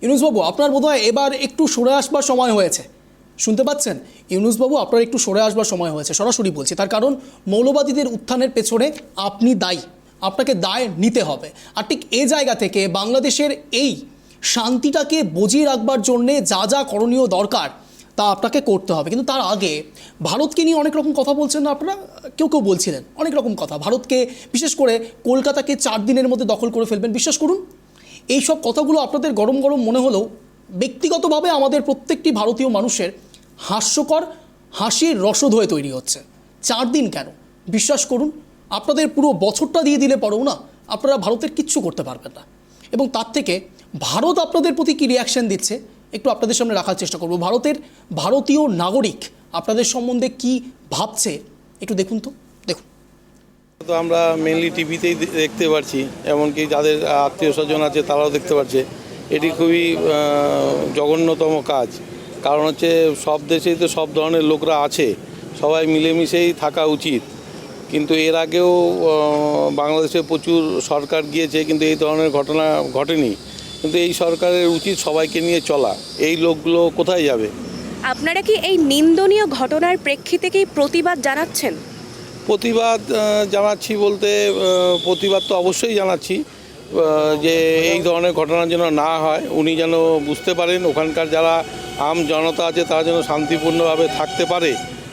ইউনুসবাবু, আপনার বোধহয় এবার একটু সরে আসবার সময় হয়েছে। শুনতে পাচ্ছেন ইউনুসবাবু? আপনার একটু সরে আসবার সময় হয়েছে, সরাসরি বলছি। তার কারণ মৌলবাদীদের উত্থানের পেছনে আপনি দায়ী, আপনাকে দায় নিতে হবে। আর ঠিক এই জায়গা থেকে বাংলাদেশের এই শান্তিটাকে বজিয়ে রাখবার জন্যে যা যা করণীয় দরকার তা আপনাকে করতে হবে। কিন্তু তার আগে ভারতকে নিয়ে অনেক রকম কথা বলছেন না আপনারা? কেউ কেউ বলছিলেন অনেক রকম কথা, ভারতকে বিশেষ করে কলকাতাকে 4 দিনের মধ্যে দখল করে ফেলবেন। বিশ্বাস করুন, এই সব কথাগুলো আপনাদের গরম গরম মনে হলেও ব্যক্তিগতভাবে আমাদের প্রত্যেকটি ভারতীয় মানুষের হাস্যকর, হাসির রসদ হয়ে তৈরি হচ্ছে। 4 দিন কেন, বিশ্বাস করুন, আপনাদের পুরো বছরটা দিয়ে দিলে পরেও না আপনারা ভারতের কিচ্ছু করতে পারবেন না। এবং তার থেকে ভারত আপনাদের প্রতি কী রিয়াকশান দিচ্ছে একটু আপনাদের সামনে রাখার চেষ্টা করব। ভারতীয় নাগরিক আপনাদের সম্বন্ধে কি ভাবছে একটু দেখুন তো, দেখুন। তো আমরা মেনলি টিভিতেই দেখতে পারছি, এমনকি যাদের আত্মীয় স্বজন আছে তারাও দেখতে পাচ্ছে। এটি খুবই জঘন্যতম কাজ। কারণ হচ্ছে সব দেশেই তো সব ধরনের লোকরা আছে, সবাই মিলেমিশেই থাকা উচিত। কিন্তু এর আগেও বাংলাদেশে প্রচুর সরকার গিয়েছে, কিন্তু এই ধরনের ঘটনা ঘটেনি। কিন্তু এই সরকারের উচিত সবাইকে নিয়ে চলা। এই লোকগুলো কোথায় যাবে? আপনারা কি এই নিন্দনীয় ঘটনার প্রেক্ষিতে কি প্রতিবাদ জানাচ্ছেন? প্রতিবাদ জানাচ্ছি বলতে প্রতিবাদ তো অবশ্যই জানাচ্ছি, যে এই ধরনের ঘটনা যেন না হয়। উনি যেন বুঝতে পারেন, ওখানকার যারা আম জনতা আছে তারা যেন শান্তিপূর্ণভাবে থাকতে পারে,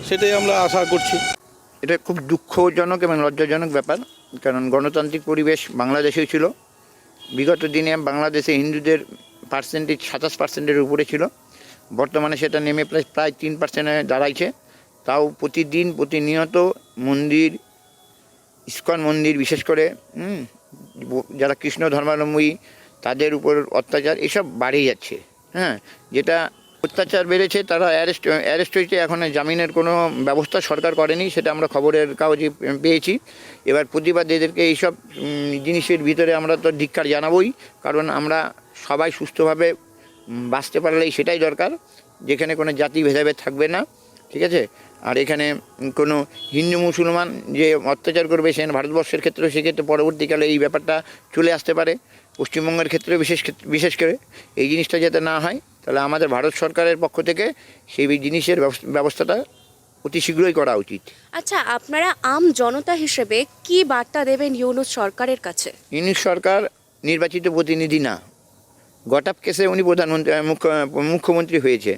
সেটাই আমরা আশা করছি। এটা খুব দুঃখজনক এবং লজ্জাজনক ব্যাপার, কারণ গণতান্ত্রিক পরিবেশ বাংলাদেশেও ছিল। বিগত দিনে বাংলাদেশে হিন্দুদের পার্সেন্টেজ 27%-এর উপরে ছিল, বর্তমানে সেটা নেমে প্রায় 3%-এ দাঁড়াইছে। তাও প্রতিনিয়ত মন্দির, ইস্কন মন্দির বিশেষ করে যারা কৃষ্ণ ধর্মাবলম্বী তাদের উপর অত্যাচার এসব বাড়িয়ে যাচ্ছে। যেটা অত্যাচার বেড়েছে, তারা অ্যারেস্ট হয়েছে, এখন জামিনের কোনো ব্যবস্থা সরকার করেনি, সেটা আমরা খবরের কাগজে পেয়েছি। এবার প্রতিবাদ এদেরকে এইসব জিনিসের ভিতরে আমরা তো ধিক্কার জানাবই, কারণ আমরা সবাই সুস্থভাবে বাঁচতে পারলেই সেটাই দরকার, যেখানে কোনো জাতি ভেদাভেদ থাকবে না, ঠিক আছে। আর এখানে কোনো হিন্দু মুসলমান যে অত্যাচার করবে সেখানে ভারতবর্ষের ক্ষেত্রেও সেক্ষেত্রে পরবর্তীকালে এই ব্যাপারটা চলে আসতে পারে। পশ্চিমবঙ্গের ক্ষেত্রে বিশেষ করে এই জিনিসটা যাতে না হয়, তাহলে আমাদের ভারত সরকারের পক্ষ থেকে সেই জিনিসের ব্যবস্থাটা অতি শীঘ্রই করা উচিত। আচ্ছা, আপনারা আম জনতা হিসেবে কি বার্তা দেবেন ইউনূস সরকারের কাছে? ইউনূস সরকার নির্বাচিত প্রতিনিধি না, গটাপ কেসে উনি মুখ্যমন্ত্রী হয়েছে।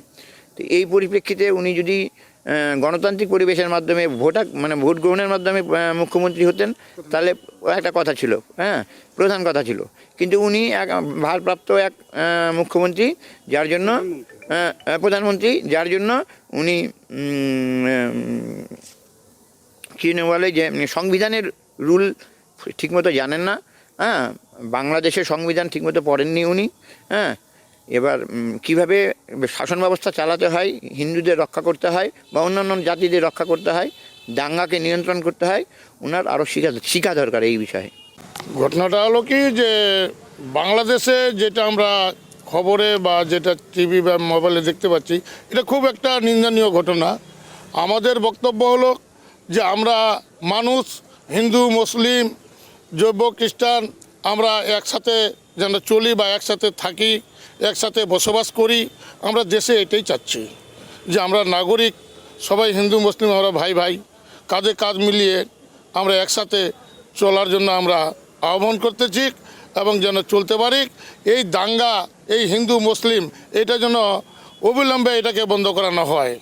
তো এই পরিপ্রেক্ষিতে উনি যদি গণতান্ত্রিক পরিবেশের মাধ্যমে ভোট গ্রহণের মাধ্যমে মুখ্যমন্ত্রী হতেন, তাহলে একটা কথা ছিল, প্রধান কথা ছিল। কিন্তু উনি এক ভারপ্রাপ্ত এক মুখ্যমন্ত্রী, যার জন্য প্রধানমন্ত্রী, যার জন্য উনি কী বলে যে সংবিধানের রুল ঠিকমতো জানেন না। বাংলাদেশের সংবিধান ঠিকমতো পড়েননি উনি। এবার কিভাবে শাসন ব্যবস্থা চালাতে হয়, হিন্দুদের রক্ষা করতে হয় বা অন্যান্য জাতিদের রক্ষা করতে হয়, দাঙ্গাকে নিয়ন্ত্রণ করতে হয়, ওনার আরও শিখা দরকার এই বিষয়ে। ঘটনাটা হলো কি, যে বাংলাদেশে যেটা আমরা খবরে বা যেটা টিভি বা মোবাইলে দেখতে পাচ্ছি, এটা খুব একটা নিন্দনীয় ঘটনা। আমাদের বক্তব্য হলো যে আমরা মানুষ, হিন্দু, মুসলিম, জৈব, খ্রিস্টান, আমরা একসাথে যেন চলি বা একসাথে থাকি, একসাথে বসবাস করি। আমরা দেশে এটাই চাচ্ছি, যে আমরা নাগরিক সবাই হিন্দু মুসলিম আমরা ভাই ভাই, কাঁধে কাঁধ মিলিয়ে আমরা একসাথে চলার জন্য আমরা আহ্বান করতেছি, এবং যেন চলতে পারি। এই দাঙ্গা, এই হিন্দু মুসলিম, এটা যেন অবিলম্বে এটাকে বন্ধ করানো হয়।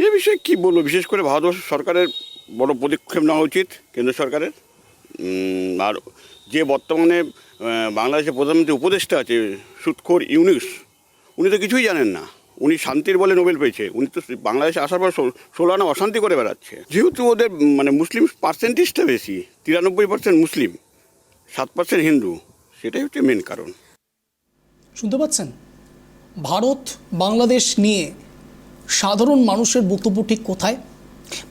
এ বিষয়ে কী বলবো, বিশেষ করে ভারতবর্ষ সরকারের বড় পদক্ষেপ নেওয়া উচিত, কেন্দ্র সরকারের। আর যে বর্তমানে বাংলাদেশের প্রধানমন্ত্রী উপদেষ্টা আছে সুৎখোর ইউনূস, উনি তো কিছুই জানেন না। উনি শান্তির বলে নোবেল পেয়েছে, উনি তো বাংলাদেশে আসার পর 16 আনা অশান্তি করে বেড়াচ্ছে। যেহেতু ওদের মুসলিম পার্সেন্টেজটা বেশি, 93% মুসলিম, 7% হিন্দু, সেটাই হচ্ছে মেন কারণ। শুনতে পাচ্ছেন, ভারত বাংলাদেশ নিয়ে সাধারণ মানুষের বক্তব্য ঠিক কোথায়?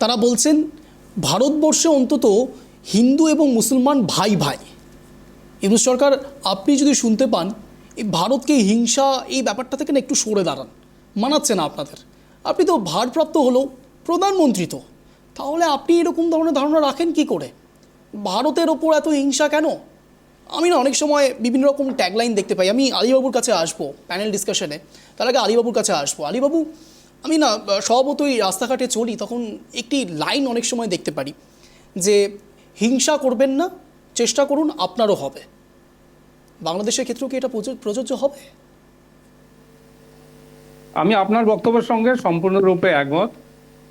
তারা বলছেন ভারতবর্ষে অন্তত হিন্দু এবং মুসলমান ভাই ভাই। ইউনূস সরকার, আপনি যদি শুনতে পান এই ভারতকে হিংসা এই ব্যাপারটা থেকে না একটু সরে দাঁড়ান, মানাচ্ছে না আপনাদের। আপনি তো ভারপ্রাপ্ত হলেও প্রধানমন্ত্রী, তো তাহলে আপনি এরকম ধরনের ধারণা রাখেন কি করে? ভারতের ওপর এত হিংসা কেন? আমি না অনেক সময় বিভিন্ন রকম ট্যাগলাইন দেখতে পাই। আমি আলীবাবুর কাছে আসবো প্যানেল ডিসকাশনে, তার আগে আলীবাবুর কাছে আসবো। আলীবাবু, আমি না স্বভাবতই রাস্তাঘাটে চলি, তখন একটি লাইন অনেক সময় দেখতে পারি যে হিংসা করবেন না, চেষ্টা করুন আপনারও হবে। বাংলাদেশের ক্ষেত্রেও কি এটা প্রযোজ্য হবে? আমি আপনার বক্তব্যের সঙ্গে সম্পূর্ণরূপে একমত।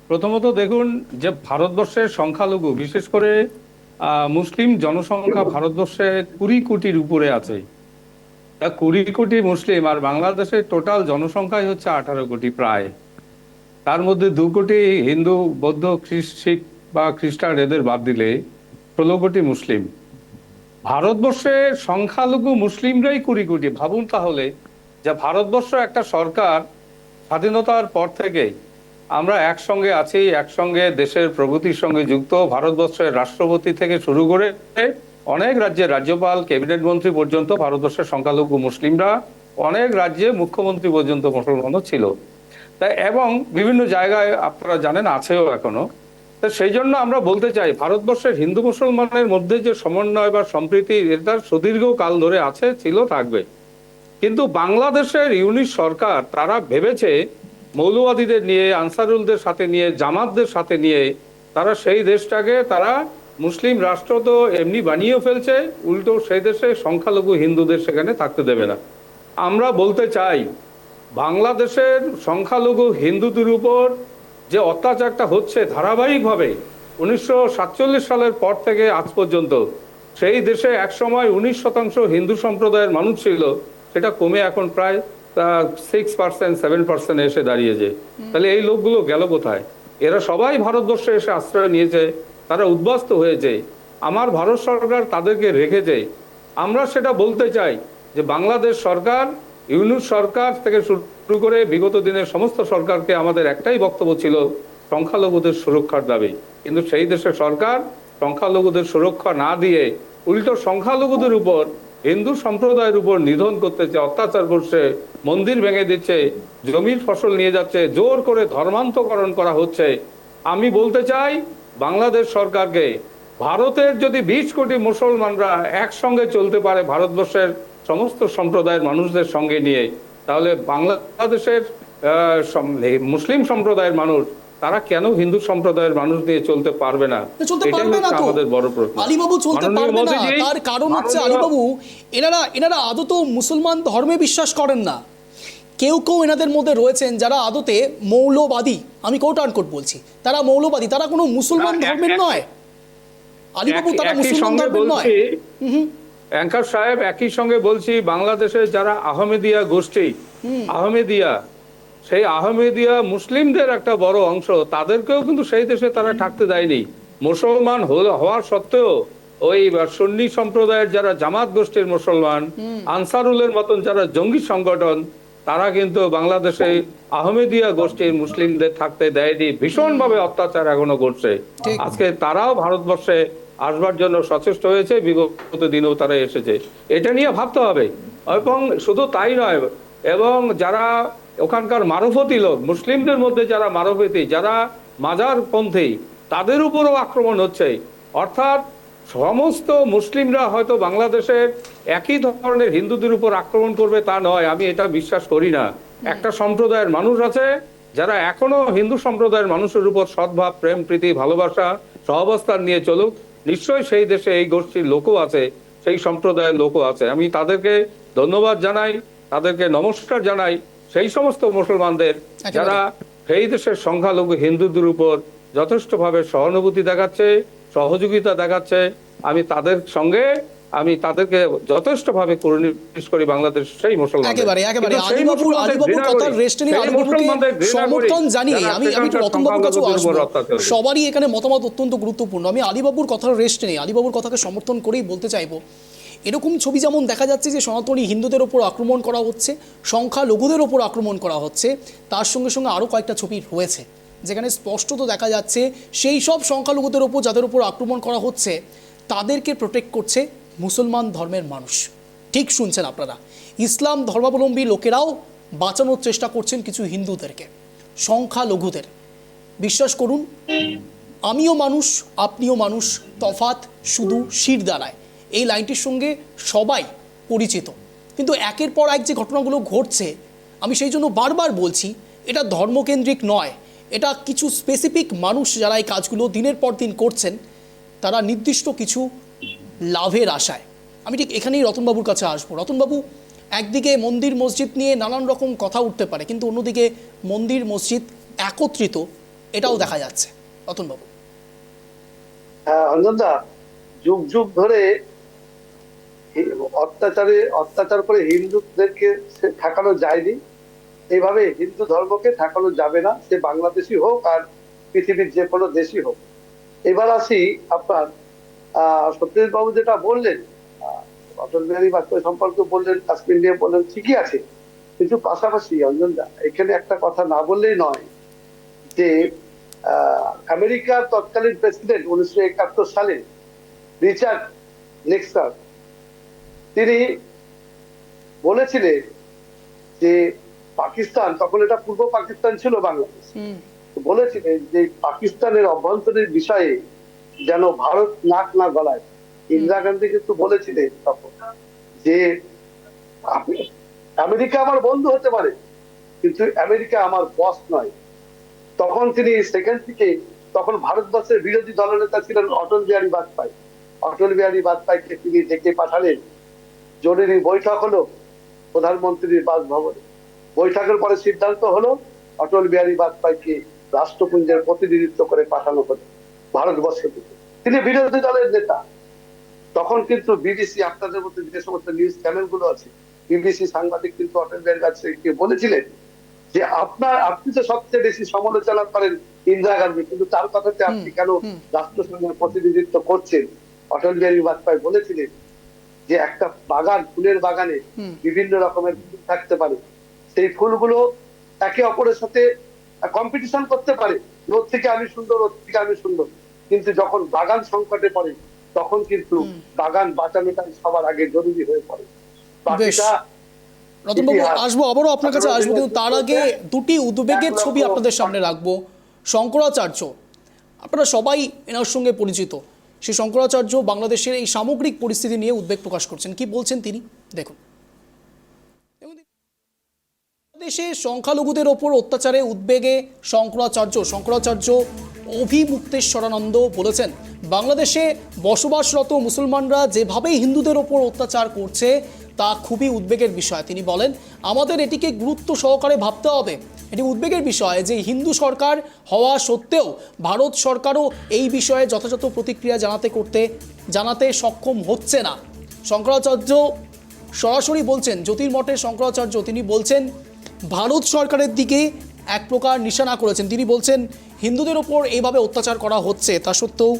প্রথমত দেখুন যে ভারতবর্ষের সংখ্যালঘু, বিশেষ করে মুসলিম জনসংখ্যা ভারতবর্ষে 20 কোটির উপরে আছে। 20 কোটি মুসলিম, আর বাংলাদেশের টোটাল জনসংখ্যাই হচ্ছে 18 কোটি প্রায়। তার মধ্যে 2 কোটি হিন্দু, বৌদ্ধ, শিখ বা খ্রিস্টান এদের বাদ দিলে 16 কোটি মুসলিম। ভারতবর্ষের সংখ্যালঘু মুসলিমরাই 20 কোটি। ভাবুন তাহলে যে ভারতবর্ষ একটা সরকার স্বাধীনতার পর থেকে আমরা একসঙ্গে আছি, একসঙ্গে দেশের প্রগতির সঙ্গে যুক্ত। ভারতবর্ষের রাষ্ট্রপতি থেকে শুরু করে অনেক রাজ্যের রাজ্যপাল, ক্যাবিনেট মন্ত্রী পর্যন্ত ভারতবর্ষের সংখ্যালঘু মুসলিমরা, অনেক রাজ্যে মুখ্যমন্ত্রী পর্যন্ত মুসলমানও ছিল। তাই এবং বিভিন্ন জায়গায় আপনারা জানেন আছেও এখনো। তো সেই জন্য আমরা বলতে চাই ভারতবর্ষের হিন্দু মুসলমানের মধ্যে যে সমন্বয় বা সম্প্রীতি, এটা সুদীর্ঘ কাল ধরে আছে, ছিল, থাকবে। কিন্তু বাংলাদেশের ইউনিট সরকার তারা ভেবেছে মৌলবাদীদের নিয়ে, আনসারুলদের সাথে নিয়ে, জামাতদের সাথে নিয়ে তারা সেই দেশটাকে তারা মুসলিম রাষ্ট্র তো এমনি বানিয়ে ফেলছে, উল্টো সেই দেশে সংখ্যালঘু হিন্দুদের সেখানে থাকতে দেবে না। আমরা বলতে চাই বাংলাদেশের সংখ্যালঘু হিন্দুদের উপর যে অত্যাচারটা হচ্ছে ধারাবাহিকভাবে 1947 সালের পর থেকে আজ পর্যন্ত, সেই দেশে একসময় 19% হিন্দু সম্প্রদায়ের মানুষ ছিল, সেটা কমে এখন প্রায় 6%, 7% এসে দাঁড়িয়েছে। তাহলে এই লোকগুলো গেল কোথায়? এরা সবাই ভারতবর্ষে এসে আশ্রয় নিয়েছে, তারা উদ্বাস্ত হয়েছে, আমার ভারত সরকার তাদেরকে রেখেছে। আমরা সেটা বলতে চাই যে বাংলাদেশ সরকার, ইউনিট সরকার থেকে শুরু করে বিগত দিনের সমস্ত সরকারকে আমাদের একটাই বক্তব্য ছিল সংখ্যালঘুদের সুরক্ষার দাবি। কিন্তু সেই দেশের সরকার সংখ্যালঘুদের সুরক্ষা না দিয়ে উল্টো সংখ্যালঘুদের উপর, হিন্দু সম্প্রদায়ের উপর নিধন করতেছে, অত্যাচার করছে, মন্দির ভেঙে দিচ্ছে, জমির ফসল নিয়ে যাচ্ছে, জোর করে ধর্মান্তকরণ করা হচ্ছে। আমি বলতে চাই বাংলাদেশ সরকারকে, ভারতের যদি 20 কোটি মুসলমানরা একসঙ্গে চলতে পারে ভারতবর্ষের সমস্ত সম্প্রদায়ের মানুষদের সঙ্গে নিয়ে, তাহলে বাংলাদেশের মুসলিম সম্প্রদায়ের মানুষ তারা কেন হিন্দু সম্প্রদায়ের মানুষ নিয়ে চলতে পারবে না? চলতে পারবে না তো আমাদের বড় প্রশ্ন। আলীবাবু, চলতে পারবে না। তার কারণ হচ্ছে আলীবাবু, এনারা আদত মুসলমান ধর্মে বিশ্বাস করেন না। কেউ কেউ এনাদের মধ্যে রয়েছেন যারা আদতে মৌলবাদী। আমি কোট আনকোট বলছি, তারা মৌলবাদী, তারা কোনো মুসলমান ধর্মের নয়। আলীবাবু, তারা মুসলমান ধর্মের নয়। অ্যাঙ্কার সাহেব, একই সঙ্গে বলছি বাংলাদেশের যারা আহমেদিয়া গোষ্ঠী, আহমেদিয়া, সেই আহমেদিয়া মুসলিমদের একটা বড় অংশ, তাদেরকেও কিন্তু সেই দেশে তারা থাকতে দেয়নি। মুসলমান হওয়ার সত্ত্বেও ওই সুন্নি সম্প্রদায়ের যারা জামাত গোষ্ঠীর মুসলমান, আনসারুলের মতন যারা জঙ্গি সংগঠন, তারা কিন্তু বাংলাদেশে আহমেদিয়া গোষ্ঠীর মুসলিমদের থাকতে দেয়নি, ভীষণভাবে অত্যাচার এখনো করছে। আজকে তারাও ভারতবর্ষে আসবার জন্য সচেষ্ট হয়েছে, বিগত দিনেও তারা এসেছে। এটা নিয়ে ভাবতে হবে। এবং শুধু তাই নয়, এবং যারা ওখানকার মারফতি লোক, মুসলিমদের মধ্যে যারা মারফতি, যারা মাজারপন্থী, তাদের উপরও আক্রমণ হচ্ছে। অর্থাৎ সমস্ত মুসলিমরা হয়তো বাংলাদেশের একই ধরনের হিন্দুদের উপর আক্রমণ করবে তা নয়, আমি এটা বিশ্বাস করি না। একটা সম্প্রদায়ের মানুষ আছে যারা এখনো হিন্দু সম্প্রদায়ের মানুষের উপর সদ্ভাব, প্রেম, প্রীতি, ভালোবাসা, সহাবস্থান নিয়ে চলুক। নিশ্চয়ই সেই দেশে এই গোষ্ঠীর লোকও আছে, সেই সম্প্রদায়ের লোকও আছে। আমি তাদেরকে ধন্যবাদ জানাই, তাদেরকে নমস্কার জানাই, সেই সমস্ত মুসলমানদের যারা সেই দেশের সংখ্যালঘু হিন্দুদের উপর যথেষ্টভাবে সহানুভূতি দেখাচ্ছে, সহযোগিতা দেখাচ্ছে। আমি তাদের সঙ্গে, আমি তাদেরকে যথেষ্টভাবে কর্নিশ করি বাংলাদেশ সেই মুসলমান। একেবারে আলীবাবুর কথার রেস্ট নিয়ে আলীবাবুকে সমর্থন জানিয়ে আমি একটু রতনবাবুর কাছে আসবো। সবারই এখানে মতামত অত্যন্ত গুরুত্বপূর্ণ। আমি আলীবাবুর কথার রেস্ট নেই, আলীবাবুর কথাকে সমর্থন করেই বলতে চাইবো, এরকম ছবি যেমন দেখা যাচ্ছে যে সনাতনী হিন্দুদের ওপর আক্রমণ করা হচ্ছে, সংখ্যালঘুদের ওপর আক্রমণ করা হচ্ছে, তার সঙ্গে সঙ্গে আরও কয়েকটা ছবি রয়েছে যেখানে স্পষ্টত দেখা যাচ্ছে সেই সব সংখ্যালঘুদের ওপর যাদের ওপর আক্রমণ করা হচ্ছে তাদেরকে প্রোটেক্ট করছে মুসলমান ধর্মের মানুষ। ঠিক শুনছেন আপনারা, ইসলাম ধর্মাবলম্বী লোকেরাও বাঁচানোর চেষ্টা করছেন কিছু হিন্দুদেরকে, সংখ্যালঘুদের। বিশ্বাস করুন, আমিও মানুষ, আপনিও মানুষ, তফাৎ শুধু শিরদাঁড়ায়। এই লাইনটির সঙ্গে সবাই পরিচিত। কিন্তু একের পর এক যে ঘটনাগুলো ঘটছে, আমি সেই জন্য বারবার বলছি এটা ধর্মকেন্দ্রিক নয়, এটা কিছু স্পেসিফিক মানুষ যারা এই কাজগুলো দিনের পর দিন করছেন, তারা নির্দিষ্ট কিছু লাভের আশায়। আমি ঠিক এখানেই রতনবাবুর কাছে আসবো। রতনবাবু, একদিকে মন্দির মসজিদ নিয়ে নানান রকম কথা উঠতে পারে, কিন্তু অন্যদিকে মন্দির মসজিদ একত্রিত, এটাও দেখা যাচ্ছে। রতনবাবু। হ্যাঁ অঞ্জনদা, যুগ যুগ ধরে অত্যাচার করে হিন্দুদেরকে ঠেকানো যায়নি, এইভাবে হিন্দু ধর্মকে ঠেকানো যাবে না, সে বাংলাদেশি হোক আর পৃথিবীর যে কোনো দেশই হোক। এবার আসি আপনার সত্যজিৎ বাবু যেটা বললেন, অটল বিহারী বাজপেয়ী সম্পর্কে বললেন, কাশ্মীর নিয়ে বললেন, ঠিকই আছে, কিন্তু পাশাপাশি অঞ্জনদা এখানে একটা কথা না বললেই নয় যে আমেরিকার তৎকালীন প্রেসিডেন্ট 1971 সালে রিচার্ড নিক্সন, তিনি বলেছিলেন যে পাকিস্তান, তখন এটা পূর্ব পাকিস্তান ছিল বাংলাদেশ, বলেছিলেন যে পাকিস্তানের অভ্যন্তরীণ বিষয়ে যেন ভারত নাক না গলায়। ইন্দিরা গান্ধী কিন্তু বলেছিলেন তখন যে আমেরিকা আমার বন্ধু হতে পারে, কিন্তু আমেরিকা আমার বস নয়। তখন তিনি সেখান থেকে, তখন ভারতবর্ষের বিরোধী দলনেতা ছিলেন অটল বিহারী বাজপেয়ী। অটল বিহারী বাজপেয়ীকে তিনি ডেকে পাঠালেন, জরুরি বৈঠক হলো প্রধানমন্ত্রীর বাসভবনে। বৈঠকের পরে সিদ্ধান্ত হলো অটল বিহারী বাজপেয়ীকে রাষ্ট্রপুঞ্জের প্রতিনিধিত্ব করে পাঠানো হলো ভারতবর্ষ থেকে। তিনি বিরোধী দলের নেতা। তখন কিন্তু বিবিসি, আপনাদের মধ্যে যে সমস্ত নিউজ চ্যানেল গুলো আছে, বিবিসি সাংবাদিক কিন্তু অটল বিহারী বাজপেয়ীকে বলেছিলেন যে আপনি তো সবচেয়ে বেশি সমালোচনা করেন ইন্দিরা গান্ধী, কিন্তু তার কথাতে আপনি কেন রাষ্ট্রসংঘের প্রতিনিধিত্ব করছেন? অটল বিহারী বাজপেয়ী বলেছিলেন যে একটা বাগান, ফুলের বাগানে বিভিন্ন রকমের ফুল থাকতে পারে, সেই ফুলগুলো একে অপরের সাথে কম্পিটিশন করতে পারে, ওর থেকে আমি সুন্দর, ওর থেকে আমি সুন্দর, কিন্তু যখন বাগান সংকটে পড়ে তখন কিন্তু বাগান বাঁচানোটাই সবার আগে জরুরি হয়ে পড়ে। বাকিটা রতনবাবু, আসবো, আবারও আপনার কাছে আসবো, কিন্তু তার আগে দুটি উদ্বেগের ছবি আপনাদের সামনে রাখবো। শঙ্করাচার্য, আপনারা সবাই এনার সঙ্গে পরিচিত। সেই শঙ্করাচার্য বাংলাদেশের এই সামগ্রিক পরিস্থিতি নিয়ে উদ্বেগ প্রকাশ করছেন। কি বলছেন তিনি, দেখুন। দেশে সংখ্যালঘুদের ওপর অত্যাচারে উদ্বেগে শঙ্করাচার্য অভিমুক্তেশ্বরানন্দ বলেছেন, বাংলাদেশে বসবাসরত মুসলমানরা যেভাবে হিন্দুদের ওপর অত্যাচার করছে তা খুবই উদ্বেগের বিষয়। তিনি বলেন, আমাদের এটিকে গুরুত্ব সহকারে ভাবতে হবে। এটি উদ্বেগের বিষয় যে হিন্দু সরকার হওয়া সত্ত্বেও ভারত সরকারও এই বিষয়ে যথাযথ প্রতিক্রিয়া জানাতে সক্ষম হচ্ছে না। শঙ্করাচার্য সরাসরি বলছেন, জ্যোতির্মঠের শঙ্করাচার্য, তিনি বলছেন ভারত সরকারের দিকে এক প্রকার নিশানা করেছেন। তিনি বলছেন হিন্দুদের ওপর এইভাবে অত্যাচার করা হচ্ছে, তা সত্ত্বেও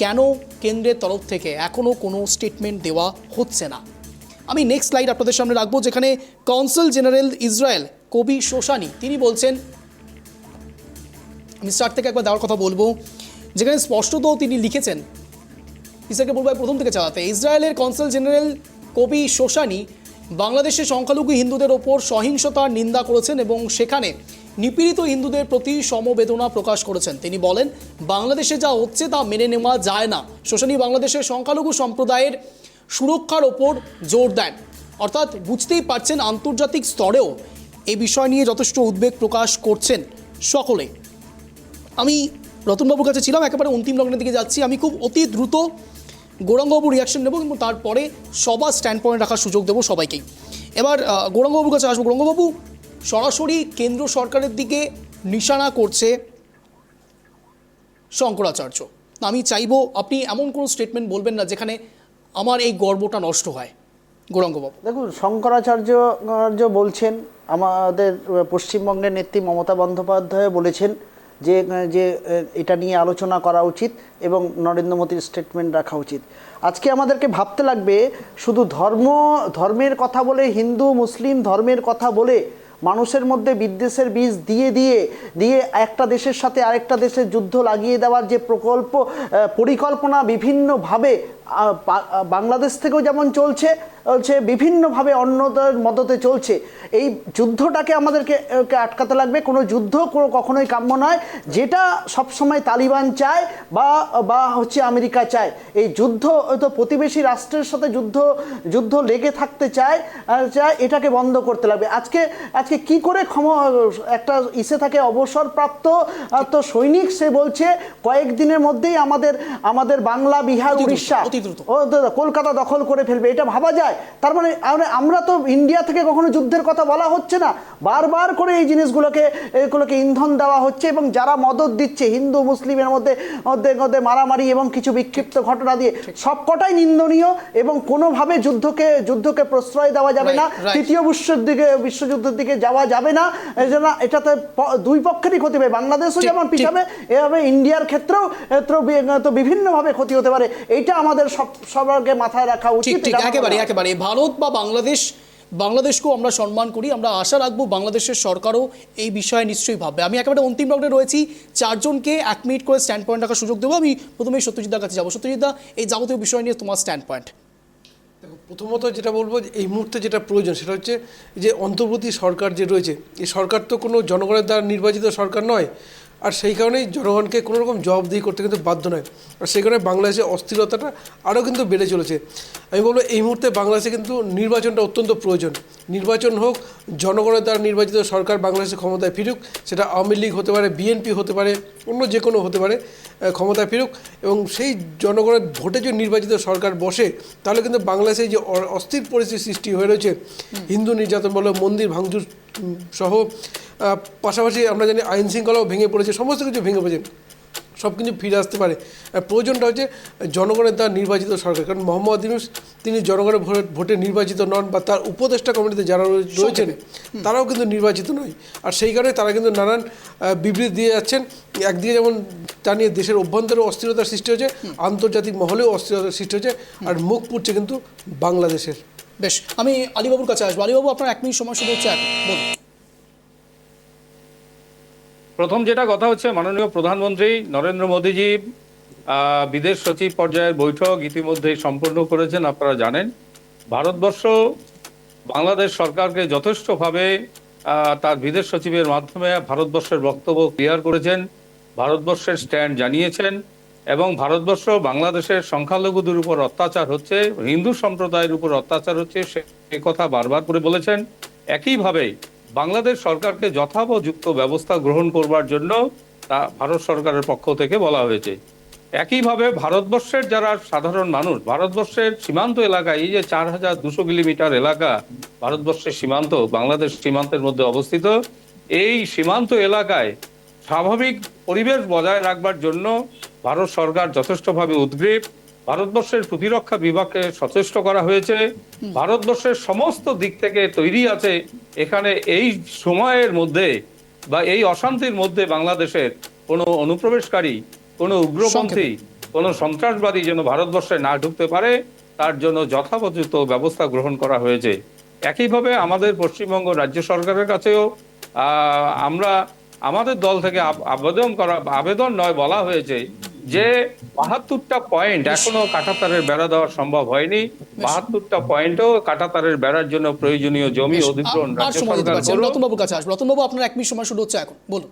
কেন কেন্দ্রের তরফ থেকে এখনও কোনো স্টেটমেন্ট দেওয়া হচ্ছে না। আমি নেক্সট স্লাইড আপনাদের সামনে রাখবো, যেখানে কনসাল জেনারেল ইসরায়েল কবি শোশানি তিনি বলছেন, আমি স্টার্ট থেকে একবার দেওয়ার কথা বলবো, যেখানে স্পষ্টত তিনি লিখেছেন, ইসরায়েলকে বলবো প্রথম থেকে চালাতে। ইসরায়েলের কনসাল জেনারেল কবি শোশানি বাংলাদেশের সংখ্যালঘু হিন্দুদের ওপর সহিংসতার নিন্দা করেছেন এবং সেখানে নিপীড়িত হিন্দুদের প্রতি সমবেদনা প্রকাশ করেছেন। তিনি বলেন, বাংলাদেশে যা হচ্ছে তা মেনে নেওয়া যায় না। শোশানি বাংলাদেশের সংখ্যালঘু সম্প্রদায়ের সুরক্ষার ওপর জোর দেন, অর্থাৎ বুঝতেই পারছেন আন্তর্জাতিক স্তরেও এই বিষয় নিয়ে যথেষ্ট উদ্বেগ প্রকাশ করছেন সকলে। আমি রতনবাবুর কাছে ছিলাম, একেবারে অন্তিম লগ্নের দিকে যাচ্ছি। আমি খুব অতি দ্রুত গৌরাঙ্গবাবুর রিয়াকশন নেব এবং তারপরে সবার স্ট্যান্ড পয়েন্ট রাখার সুযোগ দেবো সবাইকেই। এবার গৌরাঙ্গবাবুর কাছে আসবো। গৌরাঙ্গবাবু, সরাসরি কেন্দ্র সরকারের দিকে নিশানা করছে শঙ্করাচার্য। আমি চাইবো আপনি এমন কোনো স্টেটমেন্ট বলবেন না যেখানে আমার এই গর্বটা নষ্ট হয়। গৌরাঙ্গবাবু, দেখুন, শঙ্করাচার্য বলছেন, আমাদের পশ্চিমবঙ্গের নেত্রী মমতা বন্দ্যোপাধ্যায় বলেছেন যে এটা নিয়ে আলোচনা করা উচিত এবং নরেন্দ্র মোদীর স্টেটমেন্ট রাখা উচিত। আজকে আমাদেরকে ভাবতে লাগবে, শুধু ধর্মের কথা বলে, হিন্দু মুসলিম ধর্মের কথা বলে মানুষের মধ্যে বিদ্বেষের বীজ দিয়ে দিয়ে দিয়ে একটা দেশের সাথে আরেকটা দেশের যুদ্ধ লাগিয়ে দেওয়ার যে পরিকল্পনা বিভিন্নভাবে বাংলাদেশ থেকেও যেমন চলছে বিভিন্নভাবে অন্যদের মদতে চলছে। এই যুদ্ধটাকে আমাদেরকে আটকাতে লাগবে। কোনো যুদ্ধ কখনোই কাম্য নয়, যেটা সবসময় তালিবান চায় বা হচ্ছে আমেরিকা চায়। এই যুদ্ধ তো প্রতিবেশী রাষ্ট্রের সাথে যুদ্ধ লেগে থাকতে চায়, এটাকে বন্ধ করতে লাগবে। আজকে কি করে একটা ইসে থাকে অবসরপ্রাপ্ত তো সৈনিক, সে বলছে কয়েকদিনের মধ্যেই আমাদের বাংলা, বিহার, উড়িষ্যা, কলকাতা দখল করে ফেলবে। এটা ভাবা যায়? তার মানে আমরা তো ইন্ডিয়া থেকে কখনো যুদ্ধের কথা বলা হচ্ছে না, বারবার করে এই এগুলোকে ইন্ধন দেওয়া হচ্ছে এবং যারা মদত দিচ্ছে হিন্দু মুসলিমের মধ্যে মারামারি এবং কিছু বিক্ষিপ্ত ঘটনা দিয়ে সবকটাই নিন্দনীয় এবং কোনোভাবে যুদ্ধকে প্রশ্রয় দেওয়া যাবে না। তৃতীয় বিশ্বযুদ্ধের দিকে যাওয়া যাবে না। এটাতে দুই পক্ষেরই ক্ষতি হবে, বাংলাদেশও যেমন পিছাবে, এভাবে ইন্ডিয়ার ক্ষেত্রেও তো বিভিন্নভাবে ক্ষতি হতে পারে। এইটা আমাদের সবাইকে মাথায় রাখা উচিত। একেবারে ভারত বা বাংলাদেশকেও আমরা সম্মান করি। আমরা আশা রাখবো বাংলাদেশের সরকারও এই বিষয়ে নিশ্চয়ই ভাববে। আমি একেবারে অন্তিম রাউন্ডে রয়েছি, চারজনকে 1 মিনিট করে স্ট্যান্ড পয়েন্ট রাখার সুযোগ দেবো। আমি প্রথমেই সত্যজিৎদার কাছে যাবো। সত্যজিৎদা, এই যাবতীয় বিষয় নিয়ে তোমার স্ট্যান্ড পয়েন্ট। দেখো, প্রথমত যেটা বলবো, এই মুহূর্তে যেটা প্রয়োজন সেটা হচ্ছে যে অন্তর্বর্তী সরকার যে রয়েছে, এই সরকার তো কোনো জনগণের দ্বারা নির্বাচিত সরকার নয়, আর সেই কারণেই জনগণকে কোনো রকম জবাবদিহি করতে কিন্তু বাধ্য নয়। আর সেই কারণে বাংলাদেশের অস্থিরতাটা আরও কিন্তু বেড়ে চলেছে। আমি বলবো এই মুহূর্তে বাংলাদেশে কিন্তু নির্বাচনটা অত্যন্ত প্রয়োজন। নির্বাচন হোক, জনগণের দ্বারা নির্বাচিত সরকার বাংলাদেশে ক্ষমতায় ফিরুক, সেটা আওয়ামী লীগ হতে পারে, বিএনপি হতে পারে, অন্য যে কোনো হতে পারে, ক্ষমতায় ফিরুক এবং সেই জনগণের ভোটে যদি নির্বাচিত সরকার বসে, তাহলে কিন্তু বাংলাদেশে যে অস্থির পরিস্থিতি সৃষ্টি হয়ে রয়েছে, হিন্দু নির্যাতন বলো, মন্দির ভাঙচুর সহ, পাশাপাশি আমরা জানি আইন শৃঙ্খলাও ভেঙে পড়েছে, সমস্ত কিছু ভেঙে পড়েছে, সব কিছু ফিরে আসতে পারে। আর প্রয়োজনটা হচ্ছে জনগণের দ্বারা নির্বাচিত সরকার। কারণ মোহাম্মদ ইউনূস তিনি জনগণের ভোটে নির্বাচিত নন, বা তার উপদেষ্টা কমিটিতে যারা রয়েছেন তারাও কিন্তু নির্বাচিত নয়। আর সেই কারণে তারা কিন্তু নানান বিবৃতি দিয়ে যাচ্ছেন। একদিকে যেমন তা নিয়ে দেশের অভ্যন্তরে অস্থিরতার সৃষ্টি হচ্ছে, আন্তর্জাতিক মহলেও অস্থিরতার সৃষ্টি হচ্ছে, আর মুখ পুড়ছে কিন্তু বাংলাদেশের। বেশ, আমি আলীবাবুর কাছে আসবো। আলীবাবু, আপনার 1 মিনিট সময় শুরু হচ্ছে এখন, বলুন। প্রথম যেটা কথা হচ্ছে, মাননীয় প্রধানমন্ত্রী নরেন্দ্র মোদীজি বিদেশ সচিব পর্যায়ের বৈঠক ইতিমধ্যেই সম্পন্ন করেছেন। আপনারা জানেন ভারতবর্ষ বাংলাদেশ সরকারকে যথেষ্টভাবে তার বিদেশ সচিবের মাধ্যমে ভারতবর্ষের বক্তব্য ক্লিয়ার করেছেন, ভারতবর্ষের স্ট্যান্ড জানিয়েছেন এবং ভারতবর্ষ বাংলাদেশের সংখ্যালঘুদের উপর অত্যাচার হচ্ছে, হিন্দু সম্প্রদায়ের উপর অত্যাচার হচ্ছে, সে কথা বারবার করে বলেছেন। একইভাবে বাংলাদেশ সরকারকে যথাযথ ব্যবস্থা গ্রহণ করবার জন্য তা ভারত সরকারের পক্ষ থেকে বলা হয়েছে। একইভাবে ভারতবর্ষের যারা সাধারণ মানুষ, ভারতবর্ষের সীমান্ত এলাকায়, এই যে 4200 কিলোমিটার এলাকা ভারতবর্ষের সীমান্ত, বাংলাদেশ সীমান্তের মধ্যে অবস্থিত, এই সীমান্ত এলাকায় স্বাভাবিক পরিবেশ বজায় রাখবার জন্য ভারত সরকার যথেষ্টভাবে উদ্গ্রীব। ভারতবর্ষের প্রতিরক্ষা বিভাগকে সচেষ্ট করা হয়েছে, ভারতবর্ষের সমস্ত দিক থেকে তৈরি আছে এখানে এই সময়ের মধ্যে বা এই অশান্তির মধ্যে বাংলাদেশের কোনো অনুপ্রবেশকারী, কোনো উগ্রপন্থী, কোনো সন্ত্রাসবাদী যেন ভারতবর্ষে না ঢুকতে পারে, তার জন্য যথাযথ ব্যবস্থা গ্রহণ করা হয়েছে। একইভাবে আমাদের পশ্চিমবঙ্গ রাজ্য সরকারের কাছেও আমরা আমাদের দল থেকে আবেদন নয়, বলা হয়েছে যে 72টা পয়েন্ট এখনো কাঁটাতারের বেড়া দেওয়া সম্ভব হয়নি। 72টা পয়েন্টও কাঁটাতারের বেড়ার জন্য প্রয়োজনীয় জমি অধিগ্রহণ রাজ্য সরকার করলো। রতনবাবুর কাছে আসবো। রতনবাবু, আপনার 1 মিনিট সময় শুরু হচ্ছে এখন, বলুন।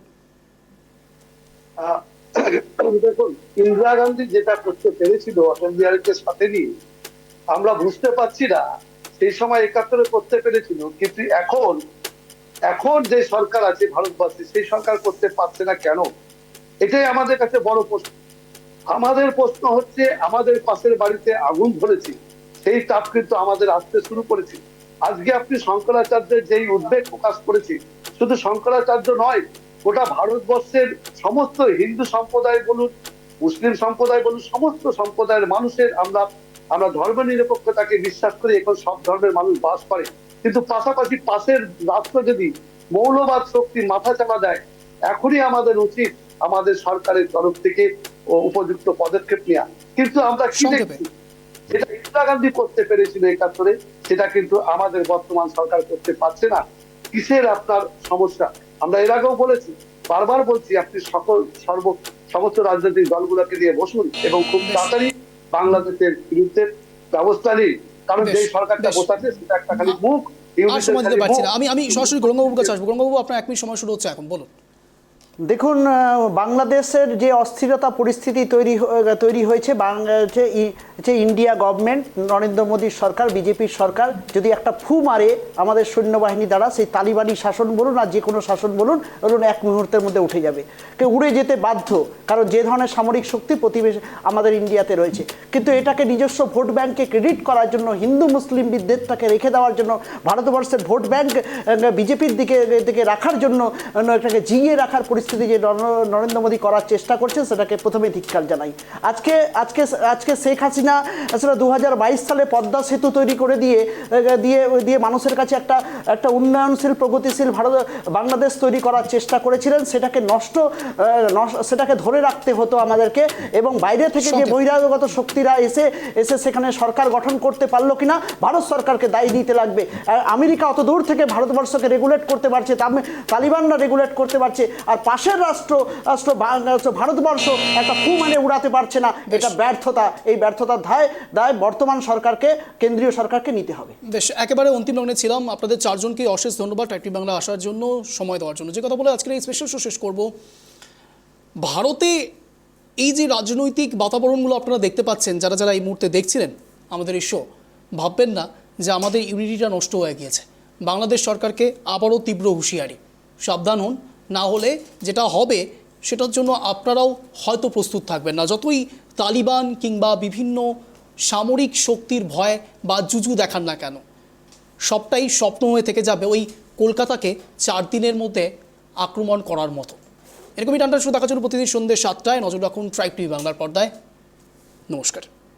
দেখুন, ইন্দিরা গান্ধী যেটা করতে পেরেছিল অটল বিহারীকে সাথে নিয়ে, আমরা বুঝতে পারছি না সেই সময় 71 করতে পেরেছিল, কিন্তু এখন যে সরকার আছে ভারতবর্ষে, সেই সরকার করতে পারছে না কেন? এটাই আমাদের কাছে বড় প্রশ্ন। আমাদের প্রশ্ন হচ্ছে, আমাদের পাশের বাড়িতে আগুন ধরেছে, সেই তাপ কিন্তু আমাদের আসতে শুরু করেছে। আজকে আপনি শঙ্করাচার্যের যেই উদ্বেগ প্রকাশ করেছে, শুধু শঙ্করাচার্য নয়, গোটা ভারতবর্ষের সমস্ত হিন্দু সম্প্রদায় বলুন, মুসলিম সম্প্রদায় বলুন, সমস্ত সম্প্রদায়ের মানুষের আমরা ধর্ম নিরপেক্ষতাকে বিশ্বাস করি। এখন সব ধর্মের মানুষ বাস করে, কিন্তু পাশাপাশি পাশের রাষ্ট্র যদি মৌলবাদ শক্তি মাথা চাপা দেয়, এখনই আমাদের উচিত আমাদের সরকারের তরফ থেকে উপযুক্ত পদক্ষেপ নেওয়া। কিন্তু আমরা কি দেখছি, যেটা ইন্দিরা গান্ধী করতে পেরেছিল 71, সেটা কিন্তু আমাদের বর্তমান সরকার করতে পারছে না। কিসের আপনার সমস্যা? আমরা এর আগেও বলেছি, বারবার বলছি, আপনি সমস্ত রাজনৈতিক দলগুলোকে নিয়ে বসুন এবং খুব তাড়াতাড়ি বাংলাদেশের বিরুদ্ধে ব্যবস্থা নিন। কারণ বেশ, যে সরকারটা বেশ। বসাচ্ছে সেটা একটা খালি মুখ, আর সময় দিতে পারছি না। আমি সরাসরি গৌরঙ্গবাবুর কাছে আসবো। গৌরঙ্গবাবু, আপনার 1 মিনিট সময় শুরু হচ্ছে এখন, বলুন। দেখুন, বাংলাদেশের যে অস্থিরতা পরিস্থিতি তৈরি হয়েছে, যে ইন্ডিয়া গভর্নমেন্ট, নরেন্দ্র মোদীর সরকার, বিজেপির সরকার যদি একটা ফু মারে আমাদের সৈন্যবাহিনী দ্বারা, সেই তালিবানি শাসন বলুন আর যে কোনো শাসন বলুন, এক মুহূর্তের মধ্যে উঠে যাবে, উড়ে যেতে বাধ্য। কারণ যে ধরনের সামরিক শক্তি প্রতিবেশী আমাদের ইন্ডিয়াতে রয়েছে। কিন্তু এটাকে নিজস্ব ভোট ব্যাংকে ক্রেডিট করার জন্য, হিন্দু মুসলিম বিদ্বেষটাকে রেখে দেওয়ার জন্য, ভারতবর্ষের ভোট ব্যাংক বিজেপির দিকে রাখার জন্য, এটাকে জিইয়ে রাখার পরিস্থিতি যে নরেন্দ্র মোদী করার চেষ্টা করছেন, সেটাকে প্রথমে ধিক্কার জানাই। আজকে শেখ হাসিনা আসলে 2022 সালে পদ্মা সেতু তৈরি করে দিয়ে মানুষের কাছে একটা উন্নয়নশীল প্রগতিশীল বাংলাদেশ তৈরি করার চেষ্টা করেছিলেন। সেটাকে ধরে রাখতে হতো আমাদেরকে, এবং বাইরে থেকে যে বহিরাগত শক্তিরা এসে সেখানে সরকার গঠন করতে পারলো কিনা, ভারত সরকারকে দায়ী দিতে লাগবে। আমেরিকা অত দূর থেকে ভারতবর্ষকে রেগুলেট করতে পারছে, তালিবানরা রেগুলেট করতে পারছে, আর পাশের রাষ্ট্র ভারতবর্ষ একটা ফু মানে উড়াতে পারছে না। এটা ব্যর্থতা। এই ব্যর্থতার দায় বর্তমান সরকারকে, কেন্দ্রীয় সরকারকে নিতে হবে। বেশ, একেবারে অন্তিম লগ্নে ছিলাম। আপনাদের চারজনকে অশেষ ধন্যবাদ টাইপ টিভি বাংলা আসার জন্য, সময় দেওয়ার জন্য। যে কথা বলে আজকের এই স্পেশাল শো শেষ করব। ভারতে এই যে রাজনৈতিক বাতাবরণগুলো আপনারা দেখতে পাচ্ছেন, যারা এই মুহূর্তে দেখছিলেন আমাদের এই শো, ভাববেন না যে আমাদের ইউনিটিটা নষ্ট হয়ে গিয়েছে। বাংলাদেশ সরকারকে আবারও তীব্র হুঁশিয়ারি, সাবধান হন, না হলে যেটা হবে সেটার জন্য আপনারাও হয়তো প্রস্তুত থাকবেন না। যতই তালিবান কিংবা বিভিন্ন সামরিক শক্তির ভয় বা জুজু দেখান না কেন, সবটাই স্বপ্ন হয়ে থেকে যাবে ওই কলকাতাকে 4 দিনের মধ্যে আক্রমণ করার মতো। এরকমই টানটা শুরু দেখার জন্য প্রতিদিন সন্ধ্যে 7টায় নজর রাখুন ট্রাইব টিভি বাংলার পর্দায়। নমস্কার।